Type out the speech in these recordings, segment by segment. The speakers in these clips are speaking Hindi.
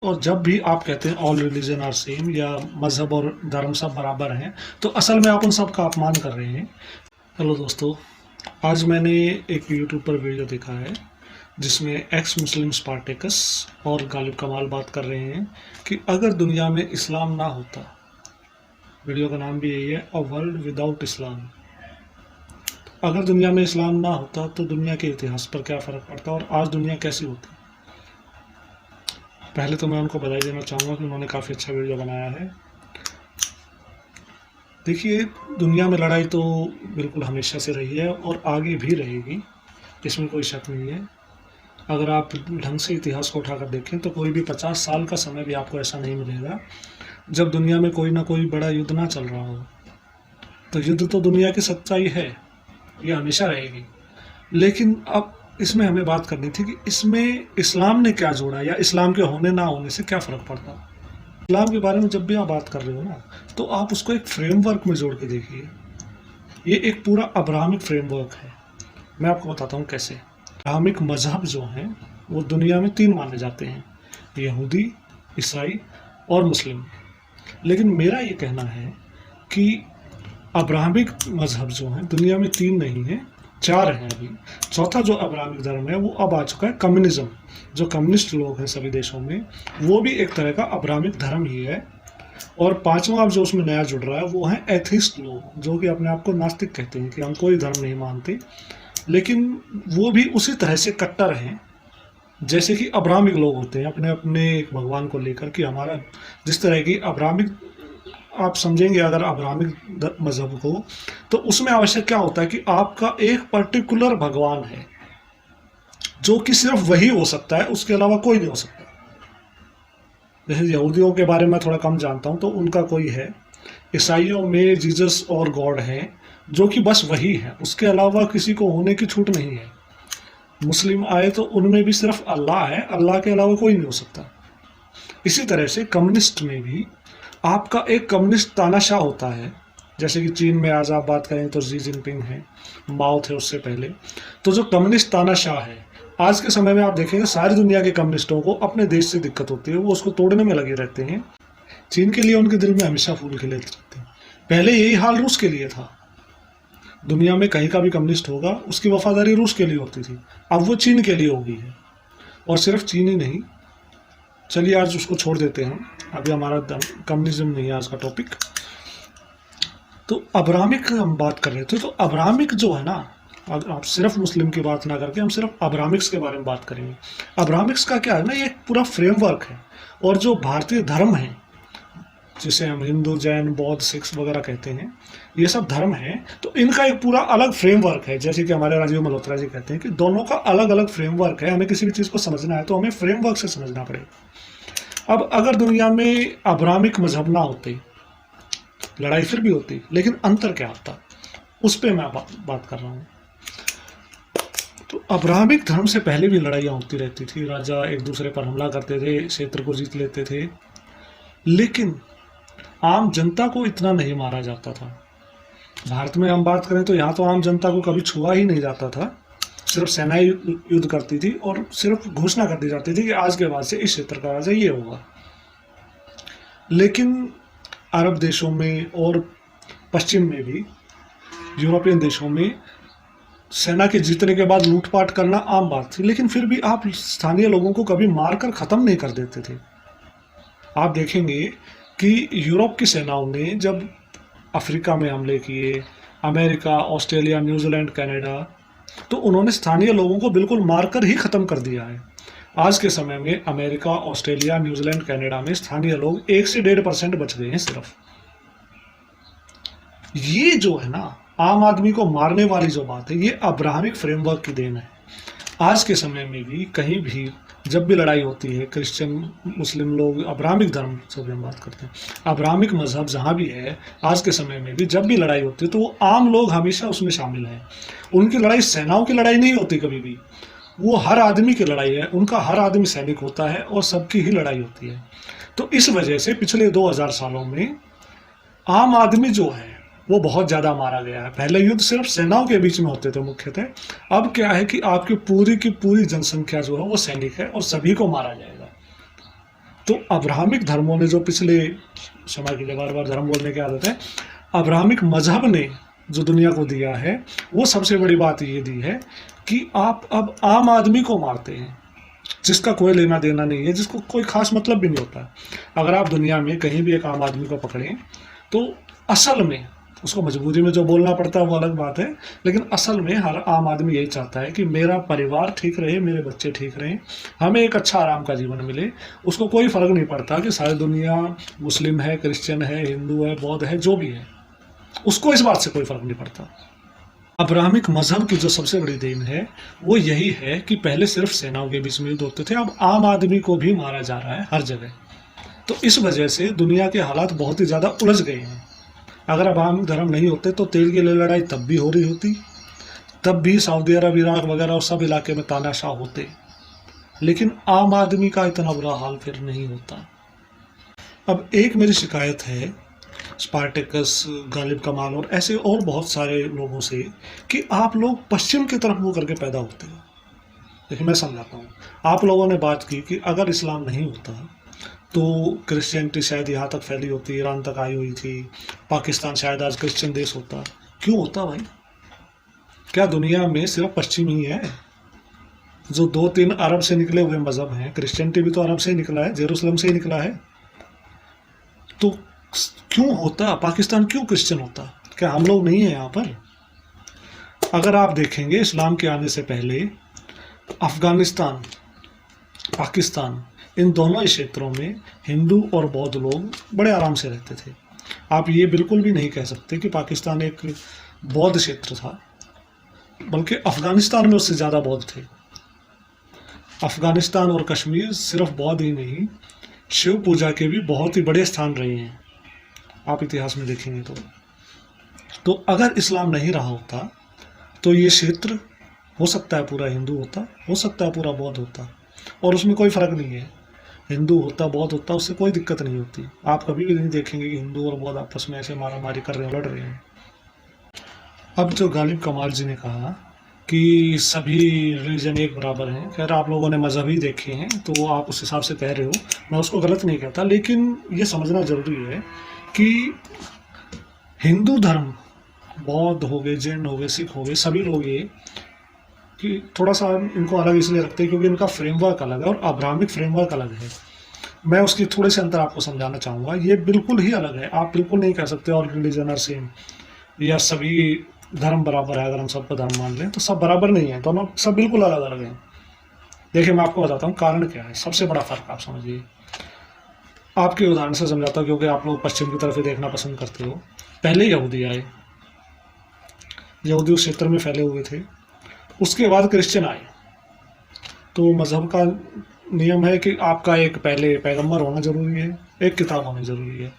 और जब भी आप कहते हैं ऑल रिलीजन आर सेम या मज़हब और धर्म सब बराबर हैं, तो असल में आप उन सब का अपमान कर रहे हैं। हेलो दोस्तों, आज मैंने एक यूट्यूब पर वीडियो देखा है जिसमें एक्स मुस्लिम स्पार्टेकस और गालिब कमाल बात कर रहे हैं कि अगर दुनिया में इस्लाम ना होता, वीडियो का नाम भी यही है, अ वर्ल्ड विदाउट इस्लाम। अगर दुनिया में इस्लाम ना होता तो दुनिया के इतिहास पर क्या फ़र्क पड़ता और आज दुनिया कैसी होती। पहले तो मैं उनको बधाई देना चाहूँगा कि उन्होंने काफ़ी अच्छा वीडियो बनाया है। देखिए, दुनिया में लड़ाई तो बिल्कुल हमेशा से रही है और आगे भी रहेगी, इसमें कोई शक नहीं है। अगर आप ढंग से इतिहास को उठाकर देखें तो कोई भी 50 साल का समय भी आपको ऐसा नहीं मिलेगा जब दुनिया में कोई ना कोई बड़ा युद्ध ना चल रहा हो। तो युद्ध तो दुनिया की सच्चाई है, ये हमेशा रहेगी। लेकिन अब इसमें हमें बात करनी थी कि इसमें इस्लाम ने क्या जोड़ा या इस्लाम के होने ना होने से क्या फ़र्क पड़ता। इस्लाम के बारे में जब भी आप बात कर रहे हो ना, तो आप उसको एक फ्रेमवर्क में जोड़ के देखिए। ये एक पूरा अब्राहमिक फ्रेमवर्क है। मैं आपको बताता हूँ कैसे। अब्राहमिक मज़हब जो हैं वो दुनिया में 3 माने जाते हैं, यहूदी, ईसाई और मुस्लिम। लेकिन मेरा ये कहना है कि अब्राहमिक मज़हब जो हैं दुनिया में 3 नहीं है, 4 हैं अभी। चौथा जो अब्राहमिक धर्म है वो अब आ चुका है कम्युनिज़्म। जो कम्युनिस्ट लोग हैं सभी देशों में, वो भी एक तरह का अब्राहमिक धर्म ही है। और 5वां अब जो उसमें नया जुड़ रहा है वो है एथिस्ट लोग, जो कि अपने आप को नास्तिक कहते हैं कि हम कोई धर्म नहीं मानते। लेकिन वो भी उसी तरह से कट्टर हैं जैसे कि अब्राहमिक लोग होते हैं, अपने अपने एक भगवान को लेकर कि हमारा जिस तरह की अब्राहमिक आप समझेंगे अगर अब्राहमिक मज़हब को, तो उसमें आवश्यक क्या होता है कि आपका एक पर्टिकुलर भगवान है जो कि सिर्फ वही हो सकता है, उसके अलावा कोई नहीं हो सकता। जैसे यहूदियों के बारे में थोड़ा कम जानता हूँ तो उनका कोई है, ईसाइयों में जीसस और गॉड है जो कि बस वही है, उसके अलावा किसी को होने की छूट नहीं है। मुस्लिम आए तो उनमें भी सिर्फ अल्लाह है, अल्लाह के अलावा कोई नहीं हो सकता। इसी तरह से कम्युनिस्ट में भी आपका एक कम्युनिस्ट तानाशाह होता है। जैसे कि चीन में आज आप बात करें तो जी जिनपिंग है, माओ थे उससे पहले। तो जो कम्युनिस्ट तानाशाह है, आज के समय में आप देखेंगे सारी दुनिया के कम्युनिस्टों को अपने देश से दिक्कत होती है, वो उसको तोड़ने में लगे रहते हैं। चीन के लिए उनके दिल में हमेशा फूल खिले रहते हैं। पहले यही हाल रूस के लिए था। दुनिया में कहीं का भी कम्युनिस्ट होगा उसकी वफादारी रूस के लिए होती थी, अब वो चीन के लिए हो गई है। और सिर्फ चीन ही नहीं, चलिए आज उसको छोड़ देते हैं, अभी हमारा कम्युनिज्म नहीं है आज का टॉपिक। तो अब्राहमिक हम बात कर रहे थे, तो अब्राहमिक जो है ना, अगर आप सिर्फ मुस्लिम की बात ना करके हम सिर्फ अब्राहमिक्स के बारे में बात करेंगे। अब्राहमिक्स का क्या है ना, ये एक पूरा फ्रेमवर्क है। और जो भारतीय धर्म है, जिसे हम हिंदू, जैन, बौद्ध, सिख वगैरह कहते हैं, ये सब धर्म हैं, तो इनका एक पूरा अलग फ्रेमवर्क है। जैसे कि हमारे राजीव मल्होत्रा जी कहते हैं कि दोनों का अलग अलग फ्रेमवर्क है। हमें किसी भी चीज़ को समझना है तो हमें फ्रेमवर्क से समझना पड़ेगा। अब अगर दुनिया में अब्राहमिक मजहब ना होते, लड़ाई फिर भी होती, लेकिन अंतर क्या होता, उस पर मैं बात कर रहा हूँ। तो अब्राहमिक धर्म से पहले भी लड़ाइयाँ होती रहती थी, राजा एक दूसरे पर हमला करते थे, क्षेत्र को जीत लेते थे, लेकिन आम जनता को इतना नहीं मारा जाता था। भारत में हम बात करें तो यहाँ तो आम जनता को कभी छुआ ही नहीं जाता था। सिर्फ सेनाएं युद्ध करती थी और सिर्फ घोषणा कर दी जाती थी कि आज के बाद से इस क्षेत्र का राजा ये होगा। लेकिन अरब देशों में और पश्चिम में भी, यूरोपियन देशों में सेना के जीतने के बाद लूटपाट करना आम बात थी। लेकिन फिर भी आप स्थानीय लोगों को कभी मारकर ख़त्म नहीं कर देते थे। आप देखेंगे कि यूरोप की सेनाओं ने जब अफ्रीका में हमले किए, अमेरिका, ऑस्ट्रेलिया, न्यूजीलैंड, कनाडा, तो उन्होंने स्थानीय लोगों को बिल्कुल मारकर ही ख़त्म कर दिया है। आज के समय में अमेरिका, ऑस्ट्रेलिया, न्यूजीलैंड, कनाडा में स्थानीय लोग 1 से 1.5% बच गए हैं सिर्फ। ये जो है ना, आम आदमी को मारने वाली जो बात है, ये अब्राहमिक फ्रेमवर्क की देन है। आज के समय में भी कहीं भी जब भी लड़ाई होती है, क्रिश्चियन, मुस्लिम लोग, अब्राहमिक धर्म से भी हम बात करते हैं, अब्राहमिक मजहब जहाँ भी है, आज के समय में भी जब भी लड़ाई होती है तो वो आम लोग हमेशा उसमें शामिल हैं। उनकी लड़ाई सेनाओं की लड़ाई नहीं होती कभी भी, वो हर आदमी की लड़ाई है। उनका हर आदमी सैनिक होता है और सबकी ही लड़ाई होती है। तो इस वजह से पिछले 2000 सालों में आम आदमी जो है वो बहुत ज़्यादा मारा गया है। पहले युद्ध सिर्फ सेनाओं के बीच में होते थे मुख्यतः। अब क्या है कि आपकी पूरी की पूरी जनसंख्या जो है वो सैनिक है और सभी को मारा जाएगा। तो अब्राहमिक धर्मों ने जो पिछले, क्षमा कीजिए बार बार धर्म बोलने की आदत है, अब्राहमिक मजहब ने जो दुनिया को दिया है, वो सबसे बड़ी बात ये दी है कि आप अब आम आदमी को मारते हैं, जिसका कोई लेना देना नहीं है, जिसको कोई खास मतलब भी नहीं होता। अगर आप दुनिया में कहीं भी एक आम आदमी को पकड़ें तो असल में उसको मजबूरी में जो बोलना पड़ता है वो अलग बात है, लेकिन असल में हर आम आदमी यही चाहता है कि मेरा परिवार ठीक रहे, मेरे बच्चे ठीक रहें, हमें एक अच्छा आराम का जीवन मिले। उसको कोई फ़र्क नहीं पड़ता कि सारी दुनिया मुस्लिम है, क्रिश्चियन है, हिंदू है, बौद्ध है, जो भी है, उसको इस बात से कोई फ़र्क नहीं पड़ता। अब्राहमिक मजहब की जो सबसे बड़ी देन है वो यही है कि पहले सिर्फ सेनाओं के बीच में युद्ध होते थे, अब आम आदमी को भी मारा जा रहा है हर जगह। तो इस वजह से दुनिया के हालात बहुत ही ज़्यादा उलझ गए हैं। अगर अब्राहमिक धर्म नहीं होते तो तेल की लड़ाई तब भी हो रही होती, तब भी सऊदी अरब, इराक वगैरह और सब इलाके में तानाशाह होते, लेकिन आम आदमी का इतना बुरा हाल फिर नहीं होता। अब एक मेरी शिकायत है स्पार्टेकस, गालिब कमाल और ऐसे और बहुत सारे लोगों से कि आप लोग पश्चिम की तरफ मुँह करके पैदा होते हो। देखिए मैं समझाता हूँ, आप लोगों ने बात की कि अगर इस्लाम नहीं होता तो क्रिश्चियनिटी शायद यहाँ तक फैली होती, ईरान तक आई हुई थी, पाकिस्तान शायद आज क्रिश्चियन देश होता। क्यों होता भाई? क्या दुनिया में सिर्फ पश्चिम ही है जो 2-3 अरब से निकले हुए मज़हब हैं? क्रिश्चियनिटी भी तो अरब से ही निकला है, जेरूसलम से ही निकला है। तो क्यों होता पाकिस्तान, क्यों क्रिश्चियन होता? क्या हम लोग नहीं हैं यहाँ पर? अगर आप देखेंगे इस्लाम के आने से पहले अफ़गानिस्तान, पाकिस्तान, इन दोनों ही क्षेत्रों में हिंदू और बौद्ध लोग बड़े आराम से रहते थे। आप ये बिल्कुल भी नहीं कह सकते कि पाकिस्तान एक बौद्ध क्षेत्र था, बल्कि अफ़गानिस्तान में उससे ज़्यादा बौद्ध थे। अफ़गानिस्तान और कश्मीर सिर्फ बौद्ध ही नहीं, शिव पूजा के भी बहुत ही बड़े स्थान रहे हैं, आप इतिहास में देखेंगे तो अगर इस्लाम नहीं रहा होता तो ये क्षेत्र हो सकता है पूरा हिंदू होता, हो सकता है पूरा बौद्ध होता, और उसमें कोई फ़र्क नहीं है। हिंदू होता, बौद्ध होता, उससे कोई दिक्कत नहीं होती। आप कभी भी नहीं देखेंगे कि हिंदू और बौद्ध आपस में ऐसे मारा मारी कर रहे हैं, लड़ रहे हैं। अब जो गालिब कमाल जी ने कहा कि सभी रिलीजन एक बराबर हैं, खैर आप लोगों ने मजहब ही देखे हैं तो आप उस हिसाब से कह रहे हो, मैं उसको गलत नहीं कहता, लेकिन ये समझना ज़रूरी है कि हिंदू धर्म, बौद्ध हो गए, जैन हो गए, सिख हो गए, सभी लोग ये कि थोड़ा सा इनको अलग इसलिए रखते हैं क्योंकि इनका फ्रेमवर्क अलग है और अब्राहमिक फ्रेमवर्क अलग है। मैं उसकी थोड़े से अंतर आपको समझाना चाहूँगा। ये बिल्कुल ही अलग है, आप बिल्कुल नहीं कह सकते और रिलीजन आर सेम या सभी धर्म बराबर है। अगर हम सबको धर्म मान लें तो सब बराबर नहीं है, दोनों सब बिल्कुल अलग अलग हैं। देखिए मैं आपको बताता हूँ कारण क्या है, सबसे बड़ा फ़र्क आप समझिए। आपके उदाहरण से समझाता हूँ क्योंकि आप लोग पश्चिम की तरफ ही देखना पसंद करते हो। पहले यहूदी आए, यहूदी उस क्षेत्र में फैले हुए थे, उसके बाद क्रिश्चियन आए। तो मज़हब का नियम है कि आपका एक पहले पैगंबर होना ज़रूरी है, एक किताब होनी ज़रूरी है।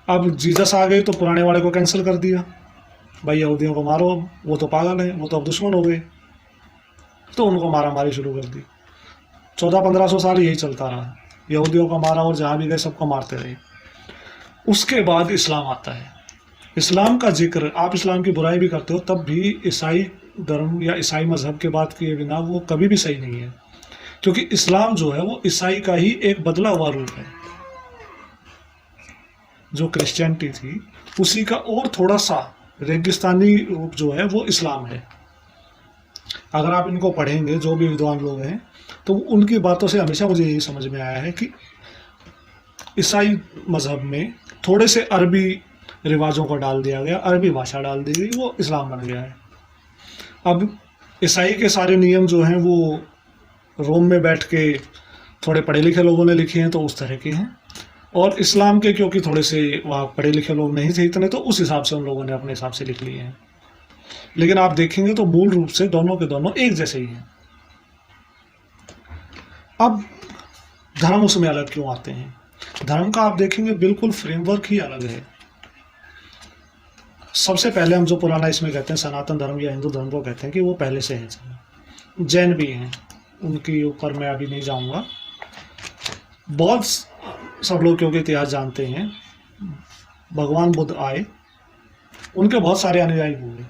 अब जीसस आ गए तो पुराने वाले को कैंसिल कर दिया, भाई यहूदियों को मारो, वो तो पागल है, वो तो अब दुश्मन हो गए, तो उनको मारा मारी शुरू कर दी। 1400-1500 साल यही चलता रहा, यहूदियों को मारा और जहाँ भी गए सबको मारते रहे। उसके बाद इस्लाम आता है। इस्लाम का जिक्र, आप इस्लाम की बुराई भी करते हो तब भी ईसाई धर्म या ईसाई मज़हब के बात किए बिना वो कभी भी सही नहीं है, क्योंकि इस्लाम जो है वो ईसाई का ही एक बदला हुआ रूप है। जो क्रिश्चियनिटी थी उसी का और थोड़ा सा रेगिस्तानी रूप जो है वो इस्लाम है। अगर आप इनको पढ़ेंगे, जो भी विद्वान लोग हैं, तो उनकी बातों से हमेशा मुझे यही समझ में आया है कि ईसाई मज़हब में थोड़े से अरबी रिवाजों को डाल दिया गया, अरबी भाषा डाल दी गई, वो इस्लाम बन गया है। अब ईसाई के सारे नियम जो हैं वो रोम में बैठ के थोड़े पढ़े लिखे लोगों ने लिखे हैं तो उस तरह के हैं, और इस्लाम के क्योंकि थोड़े से वहाँ पढ़े लिखे लोग नहीं थे इतने, तो उस हिसाब से उन लोगों ने अपने हिसाब से लिख लिए हैं। लेकिन आप देखेंगे तो मूल रूप से दोनों के दोनों एक जैसे ही हैं। अब धर्म उसमें अलग क्यों आते हैं? धर्म का आप देखेंगे बिल्कुल फ्रेमवर्क ही अलग है। सबसे पहले हम जो पुराना इसमें कहते हैं सनातन धर्म या हिंदू धर्म को कहते हैं कि वो पहले से है। जैन भी हैं, उनके ऊपर मैं अभी नहीं जाऊंगा। बहुत सब लोग क्योंकि इतिहास जानते हैं, भगवान बुद्ध आए, उनके बहुत सारे अनुयायी हुए,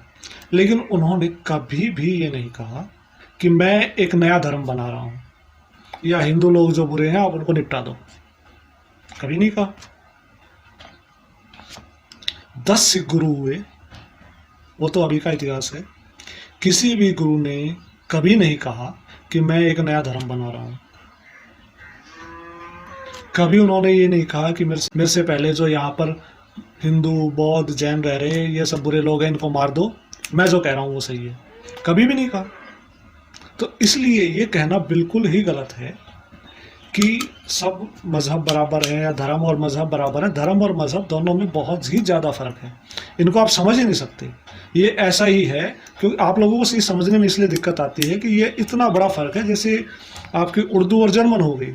लेकिन उन्होंने कभी भी ये नहीं कहा कि मैं एक नया धर्म बना रहा हूँ या हिंदू लोग जो बुरे हैं आप उनको निपटा दो। कभी नहीं कहा। 10 सिख गुरु हुए, वो तो अभी का इतिहास है। किसी भी गुरु ने कभी नहीं कहा कि मैं एक नया धर्म बना रहा हूं। कभी उन्होंने ये नहीं कहा कि मेरे से पहले जो यहाँ पर हिंदू, बौद्ध, जैन रह रहे हैं, ये सब बुरे लोग हैं, इनको मार दो, मैं जो कह रहा हूँ वो सही है। कभी भी नहीं कहा। तो इसलिए ये कहना बिल्कुल ही गलत है कि सब मज़हब बराबर है या धर्म और मज़हब बराबर है। धर्म और मज़हब दोनों में बहुत ही ज़्यादा फ़र्क है, इनको आप समझ ही नहीं सकते। ये ऐसा ही है क्योंकि आप लोगों को समझने में इसलिए दिक्कत आती है कि ये इतना बड़ा फ़र्क है। जैसे आपकी उर्दू और जर्मन हो गई,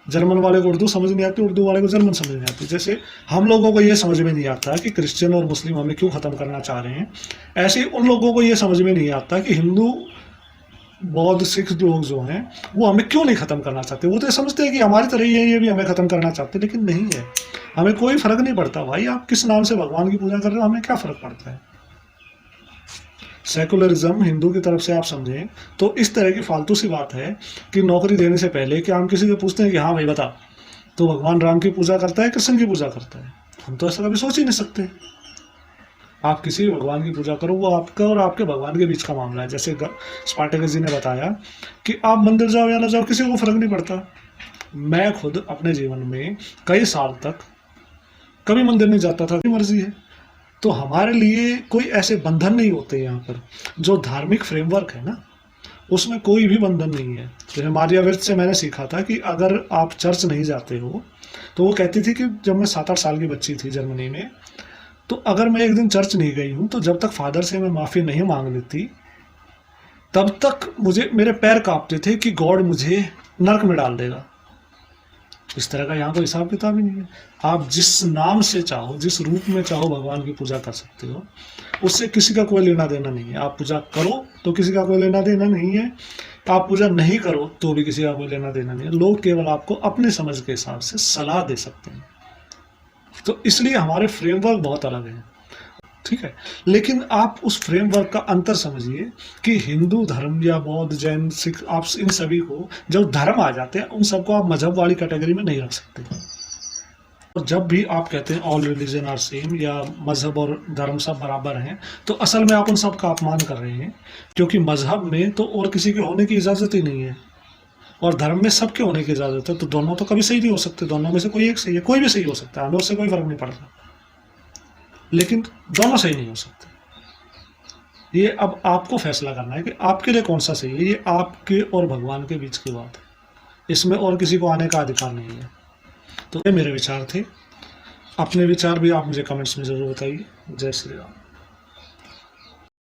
जर्मन वाले को उर्दू समझ नहीं आती, उर्दू वाले को जर्मन समझ नहीं आती। जैसे हम लोगों को ये समझ में नहीं आता कि क्रिश्चियन और मुस्लिम हमें क्यों ख़त्म करना चाह रहे हैं, ऐसे ही उन लोगों को ये समझ में नहीं आता कि हिंदू, बौद्ध, सिख लोग जो हैं वो हमें क्यों नहीं ख़त्म करना चाहते। वो तो समझते हैं कि हमारी तरह ही है, ये भी हमें ख़त्म करना चाहते हैं, लेकिन नहीं है। हमें कोई फ़र्क नहीं पड़ता भाई, आप किस नाम से भगवान की पूजा कर रहे हो, हमें क्या फ़र्क पड़ता है। सेकुलरिज्म हिंदू की तरफ से आप समझें तो इस तरह की फालतू सी बात है कि नौकरी देने से पहले कि हम किसी से पूछते हैं कि हाँ भाई बता, तो भगवान राम की पूजा करता है, कृष्ण की पूजा करता है। हम तो ऐसा कभी सोच ही नहीं सकते। आप किसी भी भगवान की पूजा करो, वो आपका और आपके भगवान के बीच का मामला है। जैसे स्पार्टकस जी ने बताया कि आप मंदिर जाओ या ना जाओ, किसी को फर्क नहीं पड़ता। मैं खुद अपने जीवन में कई साल तक कभी मंदिर नहीं जाता था, मर्जी है। तो हमारे लिए कोई ऐसे बंधन नहीं होते यहाँ पर। जो धार्मिक फ्रेमवर्क है ना, उसमें कोई भी बंधन नहीं है। जैसे मारिया विर्थ से मैंने सीखा था कि अगर आप चर्च नहीं जाते हो, तो वो कहती थी कि जब मैं 7-8 साल की बच्ची थी जर्मनी में, तो अगर मैं एक दिन चर्च नहीं गई हूँ तो जब तक फादर से मैं माफ़ी नहीं मांग लेती तब तक मेरे पैर कांपते थे कि गॉड मुझे नरक में डाल देगा। इस तरह का यहाँ कोई हिसाब किताब ही नहीं है। आप जिस नाम से चाहो, जिस रूप में चाहो भगवान की पूजा कर सकते हो, उससे किसी का कोई लेना देना नहीं है। आप पूजा करो तो किसी का कोई लेना देना नहीं है, आप पूजा नहीं करो तो भी किसी का कोई लेना देना नहीं है। लोग केवल आपको अपने समझ के हिसाब से सलाह दे सकते हैं। तो इसलिए हमारे फ्रेमवर्क बहुत अलग है, ठीक है। लेकिन आप उस फ्रेमवर्क का अंतर समझिए कि हिंदू धर्म या बौद्ध, जैन, सिख, आप इन सभी को जब धर्म आ जाते हैं, उन सबको आप मजहब वाली कैटेगरी में नहीं रख सकते। और जब भी आप कहते हैं ऑल रिलीजन आर सेम या मजहब और धर्म सब बराबर हैं, तो असल में आप उन सब का अपमान कर रहे हैं। क्योंकि मजहब में तो और किसी के होने की इजाज़त ही नहीं है, और धर्म में सबके होने की इजाज़त है। तो दोनों तो कभी सही नहीं हो सकते, दोनों में से कोई एक सही है। कोई भी सही हो सकता है, हमें उससे कोई फर्क नहीं पड़ता, लेकिन दोनों सही नहीं हो सकते। ये अब आपको फैसला करना है कि आपके लिए कौन सा सही है। ये आपके और भगवान के बीच की बात है, इसमें और किसी को आने का अधिकार नहीं है। तो ये मेरे विचार थे। अपने विचार भी आप मुझे कमेंट्स में ज़रूर बताइए। जय श्री राम।